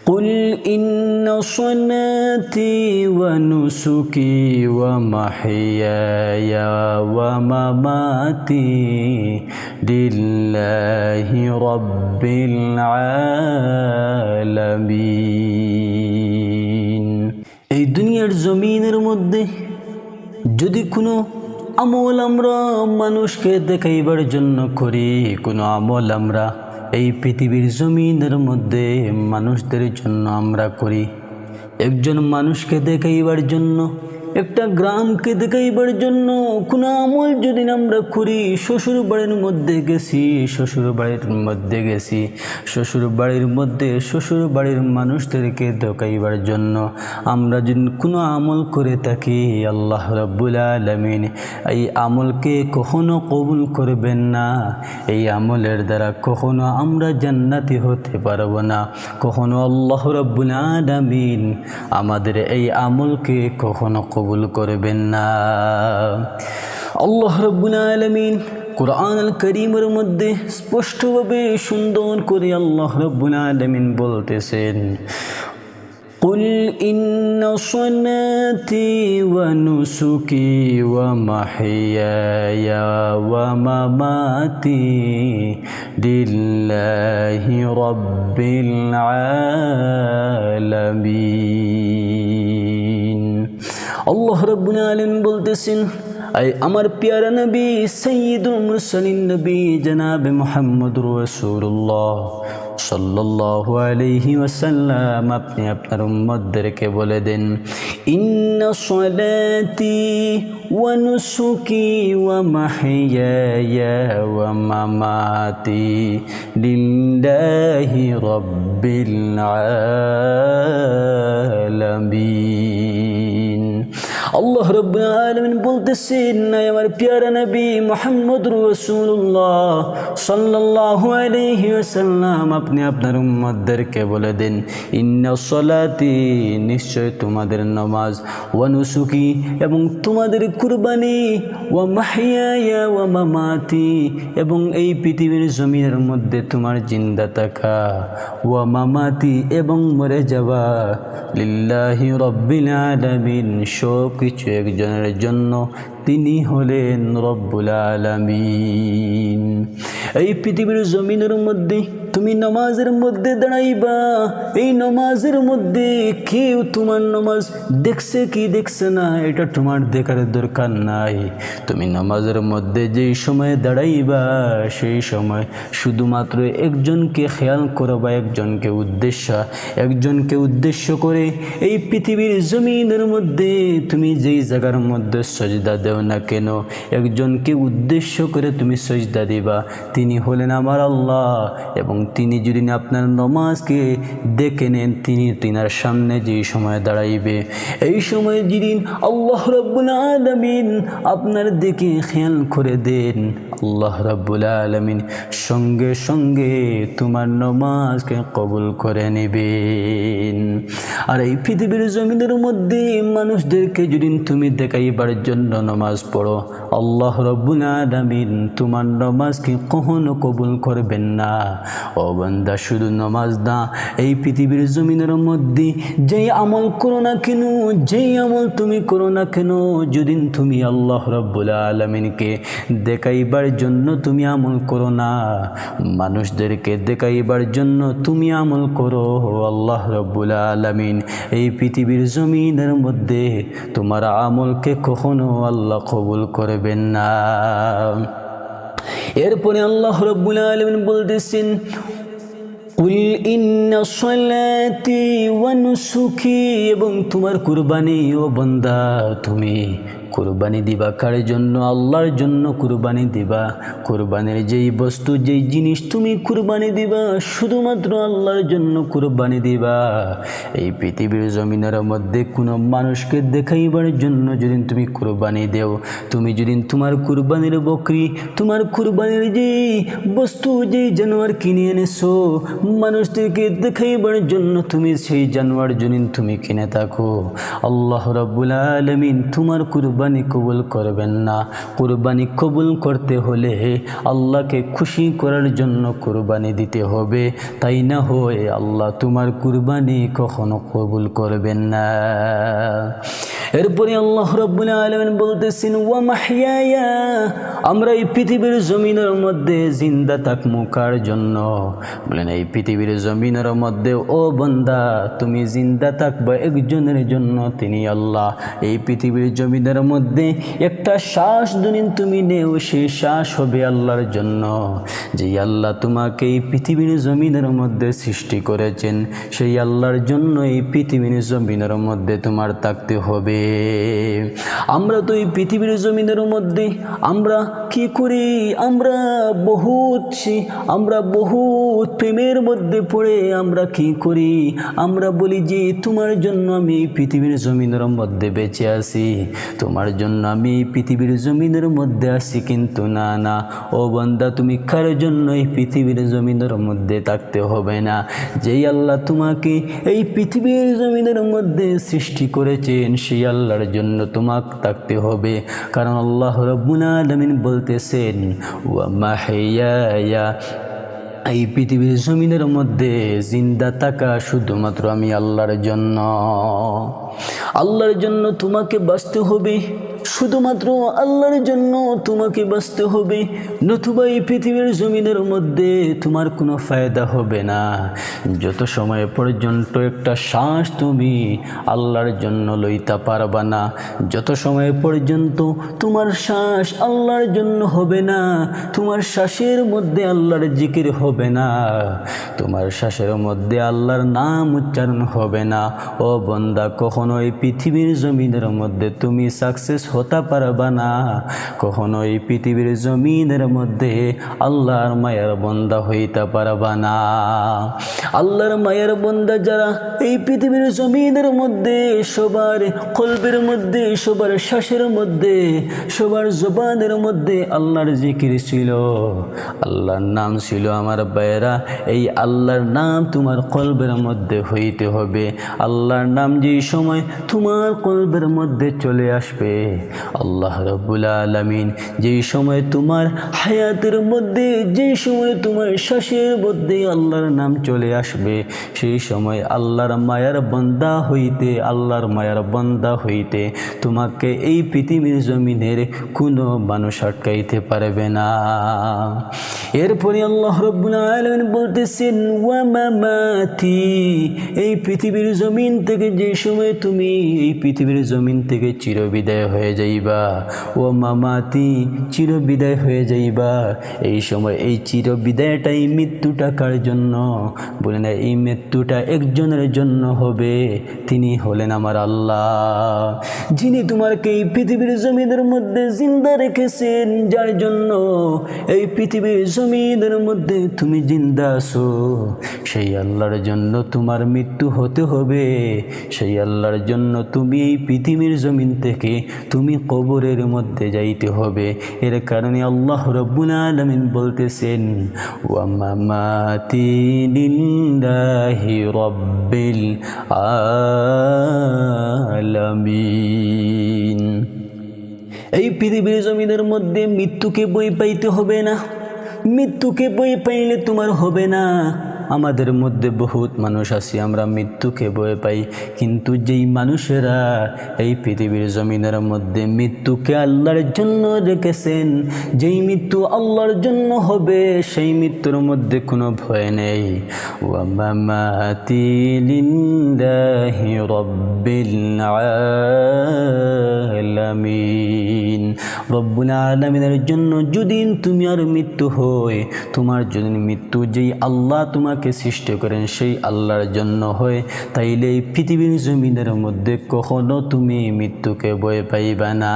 قل إن صلاتي ونسكي ومحياي ومماتي لله رب العالمين। এই দুনিয়ার জমিনের মধ্যে যদি কোনো আমল আমরা মানুষকে দেখাইবার জন্য করি, কোনো আমল আমরা এই পৃথিবীর জমিনের মধ্যে মানুষদের জন্য আমরা করি, একজন মানুষকে দেখাইবার জন্য, একটা গ্রামকে দেখাইবার জন্য কোনো আমল যদি আমরা করি, শ্বশুর বাড়ির মধ্যে গেছি, শ্বশুর বাড়ির মানুষদেরকে দেখাইবার জন্য আমরা যদি কোনো আমল করে থাকি, আল্লাহ রাব্বুল আলামিন এই আমলকে কখনো কবুল করবেন না। এই আমলের দ্বারা কখনো আমরা জান্নাতি হতে পারবো না, কখনো আল্লাহ রাব্বুল আলামিন আমাদের এই আমলকে কখনো কবুল করবেন না। আল্লাহ রাব্বুল আলামিন কুরআন আল কারীমের মধ্যে স্পষ্টভাবে সুন্দর করে আল্লাহ রাব্বুল আলামিন বলতেছেন, قل إن صلاتي ونسكي ومحياي ومماتي لله رب العالمين। আল্লাহ রাব্বুল আলামিন বলতেছেন, আই আমার প্যারা নবী সাইয়্যিদুল মুরসালিন নবী জনাব মুহাম্মদুর রাসূলুল্লাহ সাল্লাল্লাহু আলাইহি ওয়াসাল্লাম আপনি আপনার উম্মতদেরকে বলে দেন, ইন্না সলাতি ওয়া নুসুকি ওয়া মাহইয়ায়া ওয়া মামাতি লিল্লাহি রাব্বিল আলামিন। আল্লাহ রাব্বুল আলামিন বলতেছেন, আমার প্যারা নবী মুহাম্মদুর রাসূলুল্লাহ সাল্লাল্লাহু আলাইহি ওয়াসাল্লাম আপনি আপনার উম্মতদেরকে বলে দেন, ইন্না সলাতি নিশ্চয় তোমাদের নামাজ, ওয়া নুসুকি এবং তোমাদের কুরবানি, ওয়া মাহইয়ায়া ওয়া মামাতি এবং এই পৃথিবীর জমিনের মধ্যে তোমার জিন্দা থাকা, ওয়া মামাতি এবং মরে যাওয়া, লিল্লাহি রাব্বিল আলামিন সব কিছু একজনের জন্য, তিনি হলেন রব্বুল আলামিন। এই পৃথিবীর জমিনের মধ্যে তুমি নামাজের মধ্যে দাঁড়াইবা, এই নামাজের মধ্যে কেউ তোমার নামাজ দেখছে কি দেখছে না এটা তোমার দেখার দরকার নাই। তুমি নামাজের মধ্যে যেই সময় দাঁড়াইবা সেই সময় শুধুমাত্র একজনকে খেয়াল করবা, একজনকে উদ্দেশ্য করে এই পৃথিবীর জমিনের মধ্যে তুমি যেই জায়গার মধ্যে সজদা দেও না কেন, একজনকে উদ্দেশ্য করে তুমি সজদা দিবা, তিনি হলেন আমার আল্লাহ। এবং তিনি যদি আপনার নামাজকে দেখে নেন, তিনি তিনার সামনে যেই সময় দাঁড়াইবে, এই সময় যেদিন আল্লাহ রাব্বুল আলামিন আপনার দিকে খেয়াল করে দেন, আল্লাহ রাব্বুল আলামিন সঙ্গে সঙ্গে তোমার নামাজকে কবুল করে নেবেন। আর এই পৃথিবীর জমিনের মধ্যে মানুষদেরকে যদি তুমি দেখাইবার জন্য নামাজ পড়ো, আল্লাহ রাব্বুল আলামিন তোমার নামাজকে কখনো কবুল করবেন না। ও বান্দা, শুধু নামাজ না, এই পৃথিবীর জমিনের মধ্যে যেই আমল করো না কেন, যেই আমল তুমি করো না কেন, যদি তুমি আল্লাহ রাব্বুল আলামিনকে দেখাইবার জন্য তুমি আমল করো না, মানুষদেরকে দেখাইবার জন্য তুমি আমল করো, আল্লাহ রাব্বুল আলামিন এই পৃথিবীর জমিনের মধ্যে তোমার আমলকে কখনো আল্লাহ কবুল করবেন না। এরপরে আল্লাহ রাব্বুল আলামিন বলতেছেন, কুল ইন্না সলাতি ওয়া নুসুকি এবং তোমার কুরবানি, ও বান্দা তুমি কুরবানি দিবা কার জন্য? আল্লাহর জন্য কুরবানি দিবা। কুরবানির যেই বস্তু, যেই জিনিস তুমি কুরবানি দিবা, শুধুমাত্র আল্লাহর জন্য কুরবানি দিবা। এই পৃথিবীর জমিনের মধ্যে কোনো মানুষকে দেখাইবার জন্য যদি তুমি কুরবানি দেও, তুমি যদি তোমার কুরবানির বকরি, তোমার কুরবানির যেই বস্তু, যেই জানোয়ার কিনে এনেছো, মানুষদেরকে দেখাইবার জন্য তুমি সেই জানোয়ার যদি তুমি কিনে থাকো, আল্লাহ রাব্বুল আলামিন তোমার কুরবানি কুরবানি কবুল করবেন না। কুরবানি কবুল করতে হলে আল্লাহকে খুশি করার জন্য কুরবানি দিতে হবে, তাই না হয় আল্লাহ তোমার কুরবানি কখনো কবুল করবেন না। এরপরে আল্লাহ রাব্বুল আলামিন বলতেছেন, ওয়া মাহইয়ায়া, আমরা এই পৃথিবীর জমিনের মধ্যে জিন্দা থাকমু কার জন্য? বলেন এই পৃথিবীর জমিনের মধ্যে ও বান্দা তুমি জিন্দা থাকবা একজনের জন্য, তিনি আল্লাহ। এই পৃথিবীর জমিনের মধ্যে একটা শ্বাস দুদিন তুমি নেও, সেই শ্বাস হবে আল্লাহর জন্য। যে আল্লাহ তোমাকে এই পৃথিবীর জমিনের মধ্যে সৃষ্টি করেছেন, সেই আল্লাহর জন্য এই পৃথিবীর জমিনের মধ্যে তোমার থাকতে হবে। আমরা তো এই পৃথিবীর জমিনের মধ্যে আমরা কি করি? আমরা বহুত প্রেমের মধ্যে পড়ে আমরা কি করি? আমরা বলি যে তোমার জন্য আমি এই পৃথিবীর জমিনের মধ্যে বেঁচে আছি, তোমার জন্য আমি এই পৃথিবীর জমিনের মধ্যে আছি। কিন্তু না না, ও বান্দা তুমি কার জন্য এই পৃথিবীর জমিনের মধ্যে থাকতে হবে না। যেই আল্লাহ তোমাকে এই পৃথিবীর জমিনের মধ্যে সৃষ্টি করেছেন, সেই আল্লাহর জন্য তোমাকে থাকতে হবে। কারণ আল্লাহ রাব্বুল আলামিন বলতেছেন, ওয়া মাহইয়ায়া, এই পৃথিবীর জমিনের মধ্যে জিন্দা থাকা শুধুমাত্র আমি আল্লাহর জন্য। আল্লাহর জন্য তোমাকে বাঁচতে হবে, শুধুমাত্র আল্লাহর জন্য তোমাকে বাঁচতে হবে, নতুবা এই পৃথিবীর জমিনের মধ্যে তোমার কোনো ফায়দা হবে না। যত সময় পর্যন্ত একটা শ্বাস তুমি আল্লাহর জন্য লইতে পারবা না, যত সময় পর্যন্ত তোমার শ্বাস আল্লাহর জন্য হবে না, তোমার শ্বাসের মধ্যে আল্লাহর জিকির হবে না, তোমার শ্বাসের মধ্যে আল্লাহর নাম উচ্চারণ হবে না, ও বান্দা কখনো এই পৃথিবীর জমিনের মধ্যে তুমি সাকসেস হতে পারবা না। কখনো এই পৃথিবীর জমিনের মধ্যে আল্লাহর মায়ের বান্দা হইতে পারবা না। আল্লাহর মায়ের বান্দা যারা এই পৃথিবীর জমিনের মধ্যে সবার কলবের মধ্যে, সবার শ্বাসের মধ্যে, সবার জবানের মধ্যে আল্লাহর জিকির ছিল, আল্লাহর নাম ছিল, আমার ভাইয়েরা এই আল্লাহর নাম তোমার কলবের মধ্যে হইতে হবে। আল্লাহর নাম যেই সময় তোমার কলবের মধ্যে চলে আসবে, আল্লাহ রাব্বুল আলামিন যেই সময় তোমার হায়াতের মধ্যে, যেই সময় তোমার শ্বাসের মধ্যে আল্লাহর নাম চলে আসবে, সেই সময় আল্লাহর মায়ার বান্দা হইতে, আল্লাহর মায়ার বান্দা হইতে তোমাকে এই পৃথিবীর জমিনের কোনো মানুষ আটকাইতে পারবে না। এরপরে আল্লাহ রাব্বুল আলামিন বলতেছেন, ওয়া মামাতি, এই পৃথিবীর জমিন থেকে যে সময় তুমি এই পৃথিবীর জমিন থেকে চিরবিদায় হয়ে যাইবা, ও মামাতি, চিরবিদায় হয়ে যাইবা, এই সময় এই চিরবিদায়টা, এই মৃত্যুটা কার জন্য? বলে না, এই মৃত্যুটা একজনের জন্য হবে, তিনি হলেন আমার আল্লাহ, যিনি তোমাকে এই পৃথিবীর জমিনের মধ্যে জিন্দা রেখেছেন, যার জন্য এই পৃথিবীর জমিনের মধ্যে তুমি জিন্দা আছো। সেই আল্লাহর জন্য তোমার মৃত্যু হতে হবে, সেই আল্লাহর জন্য তুমি এই পৃথিবীর জমিন থেকে তুমি কবরের মধ্যে যাইতে হবে। এর কারণে আল্লাহ রাব্বুল আলামিন বলতেছেন, ওয়া মামাতি লিল্লাহি রাব্বিল আলামিন। এই পৃথিবীর জমিনের মধ্যে মৃত্যুকে বই পাইতে হবে না, মৃত্যুকে বই পাইলে তোমার হবে না। আমাদের মধ্যে বহুত মানুষ আছে, আমরা মৃত্যুকে ভয় পাই, কিন্তু যেই মানুষেরা এই পৃথিবীর জমিনের মধ্যে মৃত্যুকে আল্লাহর জন্য রেখেছেন, যেই মৃত্যু আল্লাহর জন্য হবে, সেই মৃত্যুর মধ্যে কোনো ভয় নেই। ওয়া মামাতি লিল্লাহি রাব্বিল আলামিন, রব্বুল আলামিনের জন্য যদি তুমি আর মৃত্যু হয়, তোমার যদি মৃত্যু যেই আল্লাহ তোমাকে সৃষ্টি করেন সেই আল্লাহর জন্য হয়, তাইলে এই পৃথিবীর জমিনের মধ্যে কখনো তুমি মৃত্যুকে ভয় পাইবা না।